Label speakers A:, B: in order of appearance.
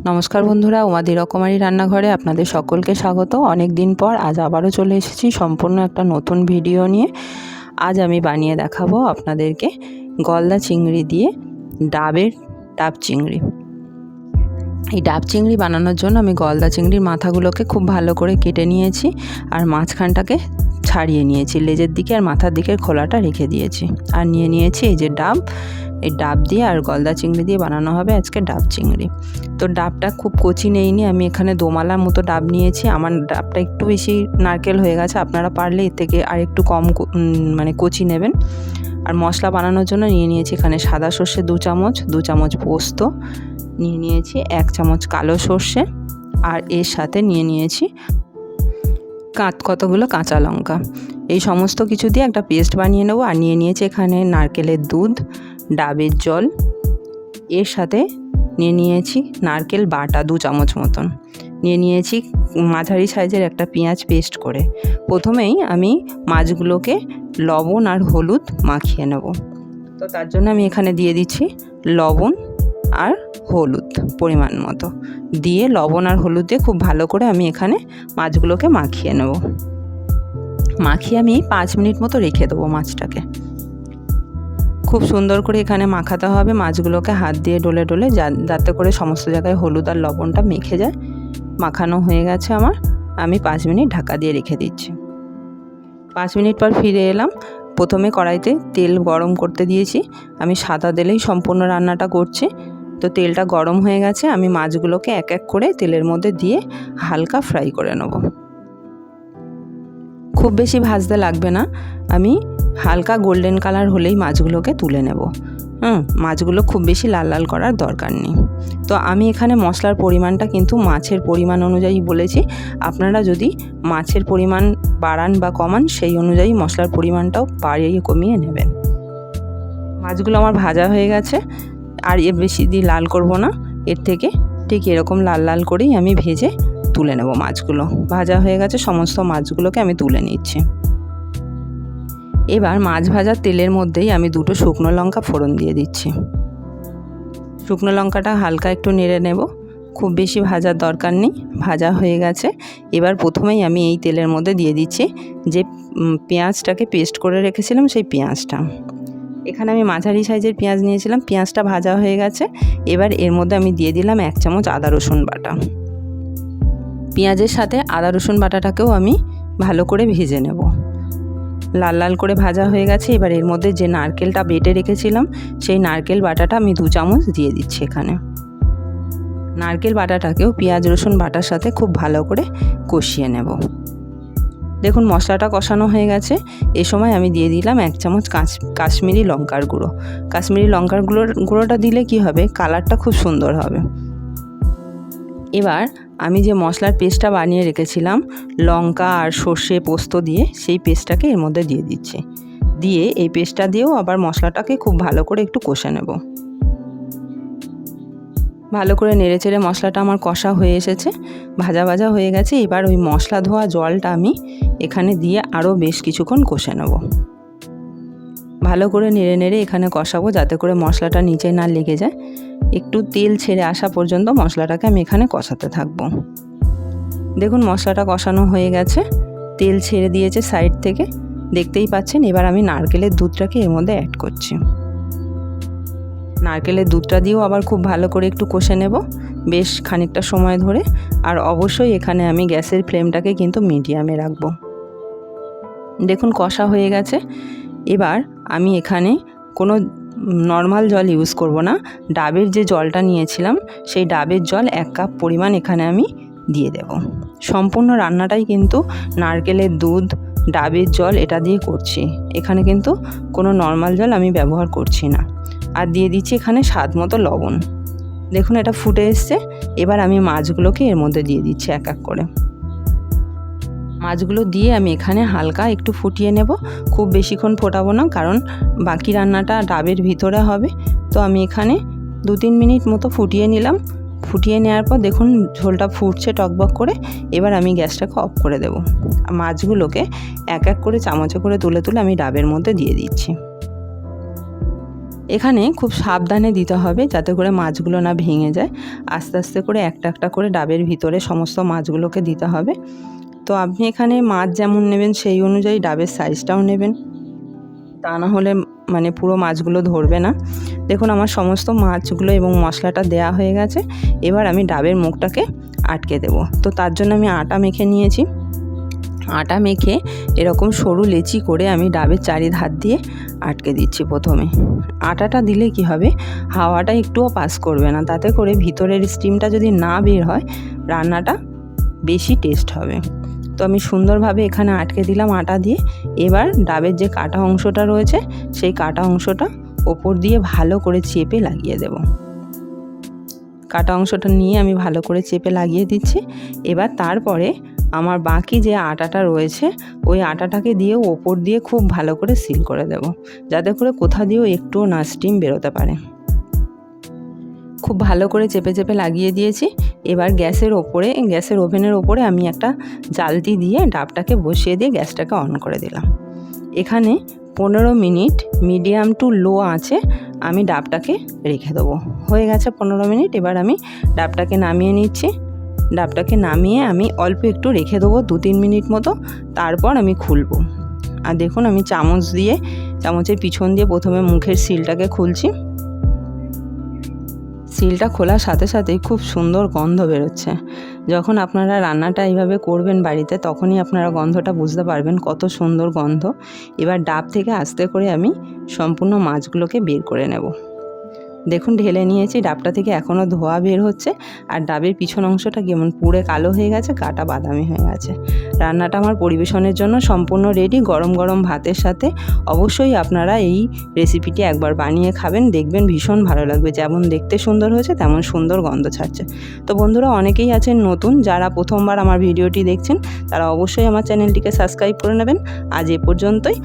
A: নমস্কার বন্ধুরা, উমাদি রকমারি রান্নাঘরে আপনাদের সকলকে স্বাগত। অনেক দিন পর আজ আবারও চলে এসেছি সম্পূর্ণ একটা নতুন ভিডিও নিয়ে। আজ আমি বানিয়ে দেখাবো আপনাদেরকে গলদা চিংড়ি দিয়ে ডাব চিংড়ি। এই ডাব চিংড়ি বানানোর জন্য আমি গলদা চিংড়ির মাথাগুলোকে খুব ভালো করে কেটে নিয়েছি আর মাঝখানটাকে ছাড়িয়ে নিয়েছি, লেজের দিকে আর মাথার দিকের খোলাটা রেখে দিয়েছি। আর নিয়ে নিয়েছি এই যে ডাব, এই ডাব দিয়ে আর গলদা চিংড়ি দিয়ে বানানো হবে আজকে ডাব চিংড়ি। তো ডাবটা খুব কচি নেইনি, আমি এখানে দোমালার মতো ডাব নিয়েছি। আমার ডাবটা একটু বেশি নারকেল হয়ে গেছে, আপনারা পারলে এর থেকে আর একটু কম কচি নেবেন। আর মশলা বানানোর জন্য নিয়ে নিয়েছি এখানে সাদা সর্ষে 2 চামচ, 2 চামচ পোস্ত নিয়ে নিয়েছি, 1 চামচ কালো সর্ষে, আর এর সাথে নিয়ে নিয়েছি কতগুলো কাঁচা লঙ্কা। এই সমস্ত কিছু দিয়ে একটা পেস্ট বানিয়ে নেব। আর নিয়ে নিয়েছি এখানে নারকেলের দুধ, ডাবের জল, এর সাথে নিয়ে নিয়েছি নারকেল বাটা 2 চামচ মতন, নিয়ে নিয়েছি মাঝারি সাইজের একটা পেঁয়াজ পেস্ট করে। প্রথমেই আমি মাছগুলোকে লবণ আর হলুদ মাখিয়ে নেব। তো তার জন্য আমি এখানে দিয়ে দিচ্ছি লবণ আর হলুদ পরিমাণ মতো, দিয়ে লবণ আর হলুদ দিয়ে খুব ভালো করে আমি এখানে মাছগুলোকে মাখিয়ে নেব। মাখিয়ে আমি 5 মিনিট মতো রেখে দেবো মাছটাকে। খুব সুন্দর করে এখানে মাখাতে হবে মাছগুলোকে, হাত দিয়ে ডলে ডলে, যাতে করে সমস্ত জায়গায় হলুদ আর লবণটা মেখে যায়। মাখানো হয়ে গেছে আমার, আমি 5 মিনিট ঢাকা দিয়ে রেখে দিচ্ছি। 5 মিনিট পর ফিরে এলাম। প্রথমে কড়াইতে তেল গরম করতে দিয়েছি, আমি সাদা তেলেই সম্পূর্ণ রান্নাটা করছি। তো তেলটা গরম হয়ে গেছে, আমি মাছগুলোকে এক এক করে তেলের মধ্যে দিয়ে হালকা ফ্রাই করে নেব। খুব বেশি ভাজতে লাগবে না, আমি হালকা গোল্ডেন কালার হলেই মাছগুলোকে তুলে নেব। মাছগুলো খুব বেশি লাল লাল করার দরকার নেই। তো আমি এখানে মশলার পরিমাণটা কিন্তু মাছের পরিমাণ অনুযায়ী বলেছি, আপনারা যদি মাছের পরিমাণ বাড়ান বা কমান সেই অনুযায়ী মশলার পরিমাণটাও বাড়িয়ে কমিয়ে নেবেন। মাছগুলো আমার ভাজা হয়ে গেছে, আর এর বেশি দিয়ে লাল করব না, এর থেকে ঠিক এরকম লাল লাল করেই আমি ভেজে তুলে নেব। মাছগুলো ভাজা হয়ে গেছে, সমস্ত মাছগুলোকে আমি তুলে নিচ্ছি। এবার মাছ ভাজার তেলের মধ্যেই আমি 2টো শুকনো লঙ্কা ফোড়ন দিয়ে দিচ্ছি। শুকনো লঙ্কাটা হালকা একটু নেড়ে নেব, খুব বেশি ভাজার দরকার নেই, ভাজা হয়ে গেছে। এবার প্রথমেই আমি এই তেলের মধ্যে দিয়ে দিচ্ছি যে পেঁয়াজটাকে পেস্ট করে রেখেছিলাম, সেই পেঁয়াজটা। এখানে আমি মাঝারি সাইজের পেঁয়াজ নিয়েছিলাম, পেঁয়াজটা ভাজা হয়ে গেছে। এবার এর মধ্যে আমি দিয়ে দিলাম 1 চামচ আদা রসুন বাটা। পেঁয়াজের সাথে আদা রসুন বাটাটাকেও আমি ভালো করে ভেজে নেব। লাল লাল করে ভাজা হয়ে গেছে। এবার এর মধ্যে যে নারকেলটা বেটে রেখেছিলাম, সেই নারকেল বাটাটা আমি 2 চামচ দিয়ে দিচ্ছি এখানে। নারকেল বাটাটাকেও পেঁয়াজ রসুন বাটার সাথে খুব ভালো করে কষিয়ে নেব। দেখুন মশলাটা কষানো হয়ে গেছে। এই সময় আমি দিয়ে দিলাম 1 চামচ কাশ্মীরি লঙ্কার গুঁড়ো। কাশ্মীরি লঙ্কার গুঁড়োটা দিলে কি হবে, কালারটা খুব সুন্দর হবে। এবার আমি যে মশলার পেস্টটা বানিয়ে রেখেছিলাম লঙ্কা আর সর্ষে পোস্ত দিয়ে, সেই পেস্টটাকে এর মধ্যে দিয়ে দিচ্ছি। দিয়ে এই পেস্টটা দিয়েও আবার মশলাটাকে খুব ভালো করে একটু কষে নেব। ভালো করে নেড়েচেড়ে মশলাটা আমার কষা হয়ে এসেছে, ভাজা ভাজা হয়ে গেছে। এবার ওই মশলা ধোয়া জলটা আমি এখানে দিয়ে আরও বেশ কিছুক্ষণ কষে নেব। ভালো করে নেড়ে নেড়ে এখানে কষাবো, যাতে করে মশলাটা নিচে না লেগে যায়। একটু তেল ছেড়ে আসা পর্যন্ত মশলাটাকে আমি এখানে কষাতে থাকবো। দেখুন মশলাটা কষানো হয়ে গেছে, তেল ছেড়ে দিয়েছে সাইড থেকে, দেখতেই পাচ্ছেন। এবার আমি নারকেলের দুধটাকে এর মধ্যে অ্যাড করছি। নারকেলের দুধটা দিয়েও আবার খুব ভালো করে একটু কষে নেব বেশ খানিকটা সময় ধরে। আর অবশ্যই এখানে আমি গ্যাসের ফ্লেমটাকে কিন্তু মিডিয়ামে রাখবো। দেখুন কষা হয়ে গেছে। এবার আমি এখানে কোনো নর্মাল জল ইউজ করব না, ডাবের যে জলটা নিয়েছিলাম সেই ডাবের জল 1 কাপ পরিমাণ এখানে আমি দিয়ে দেব। সম্পূর্ণ রান্নাটাই কিন্তু নারকেলের দুধ, ডাবের জল এটা দিয়ে করছি, এখানে কিন্তু কোনো নর্মাল জল আমি ব্যবহার করছি না। আর দিয়ে দিচ্ছি এখানে স্বাদ মতো লবণ। দেখুন এটা ফুটে এসছে। এবার আমি মাছগুলোকে এর মধ্যে দিয়ে দিচ্ছি এক এক করে। মাছগুলো দিয়ে আমি এখানে হালকা একটু ফুটিয়ে নেব, খুব বেশিক্ষণ ফোটাবো না, কারণ বাকি রান্নাটা ডাবের ভিতরে হবে। তো আমি এখানে 2-3 মিনিট মতো ফুটিয়ে নিলাম। ফুটিয়ে নেওয়ার পর দেখুন ঝোলটা ফুটছে টকবক করে। এবার আমি গ্যাসটাকে অফ করে দেব। মাছগুলোকে এক এক করে চামচে করে তুলে তুলে আমি ডাবের মধ্যে দিয়ে দিচ্ছি। এখানে খুব সাবধানে দিতে হবে যাতে করে মাছগুলো না ভেঙে যায়। আস্তে আস্তে করে একটা একটা করে ডাবের ভিতরে সমস্ত মাছগুলোকে দিতে হবে। তো আপনি এখানে মাছ যেমন নেবেন সেই অনুযায়ী ডাবের সাইজটাও নেবেন, তা না হলে মানে পুরো মাছগুলো ধরবে না। দেখুন আমার সমস্ত মাছগুলো এবং মশলাটা দেয়া হয়ে গেছে। এবার আমি ডাবের মুখটাকে আটকে দেব। তো তার জন্য আমি আটা মেখে নিয়েছি। আটা মেখে এরকম সরু লেচি করে আমি ডাবের চারিধার দিয়ে আটকে দিচ্ছি প্রথমে। আটাটা দিলে কি হবে, হাওয়াটা একটুও পাস করবে না, তাতে করে ভিতরের স্টিমটা যদি না বের হয় রান্নাটা বেশি টেস্ট হবে। তো আমি সুন্দরভাবে এখানে আটকে দিলাম আটা দিয়ে। এবার ডাবের যে কাটা অংশটা রয়েছে সেই কাটা অংশটা ওপর দিয়ে ভালো করে চেপে লাগিয়ে দেব। কাটা অংশটা নিয়ে আমি ভালো করে চেপে লাগিয়ে দিচ্ছি। এবার তারপরে আমার বাকি যে আটাটা রয়েছে ওই আটাটাকে দিয়ে ওপর দিয়ে খুব ভালো করে সিল করে দেব, যাতে করে কোথা দিয়েও একটুও না স্টিম বেরোতে পারে। খুব ভালো করে চেপে চেপে লাগিয়ে দিয়েছি। এবার গ্যাসের ওভেনের ওপরে আমি একটা জালতি দিয়ে ডাবটাকে বসিয়ে দিয়ে গ্যাসটাকে অন করে দিলাম। এখানে 15 মিনিট মিডিয়াম টু লো আঁচে আমি ডাবটাকে রেখে দেবো। হয়ে গেছে 15 মিনিট। এবার আমি ডাবটাকে নামিয়ে নিচ্ছি। ডাবটাকে নামিয়ে আমি অল্প একটু রেখে দেবো 2-3 মিনিট মতো, তারপর আমি খুলবো। আর দেখুন আমি চামচের পিছন দিয়ে প্রথমে মুখের সিলটাকে খুলছি। সিলটা খোলার সাথে সাথেই খুব সুন্দর গন্ধ বেরোচ্ছে। যখন আপনারা রান্নাটা এইভাবে করবেন বাড়িতে, তখনই আপনারা গন্ধটা বুঝতে পারবেন কত সুন্দর গন্ধ। এবার ডাব থেকে আস্তে করে আমি সম্পূর্ণ মাছগুলোকে বের করে নেব। দেখুন ঢেলে নিয়েছি, ডাবটা থেকে এখনও ধোয়া বের হচ্ছে, আর ডাবের পিছন অংশটা কেমন পুড়ে কালো হয়ে গেছে, গাটা বাদামি হয়ে গেছে। রান্নাটা আমার পরিবেশনের জন্য সম্পূর্ণ রেডি। গরম গরম ভাতের সাথে অবশ্যই আপনারা এই রেসিপিটি একবার বানিয়ে খাবেন, দেখবেন ভীষণ ভালো লাগবে। যেমন দেখতে সুন্দর হয়েছে তেমন সুন্দর গন্ধ ছাড়ছে। তো বন্ধুরা অনেকেই আছেন নতুন, যারা প্রথমবার আমার ভিডিওটি দেখছেন তারা অবশ্যই আমার চ্যানেলটিকে সাবস্ক্রাইব করে নেবেন। আজ এ পর্যন্তই।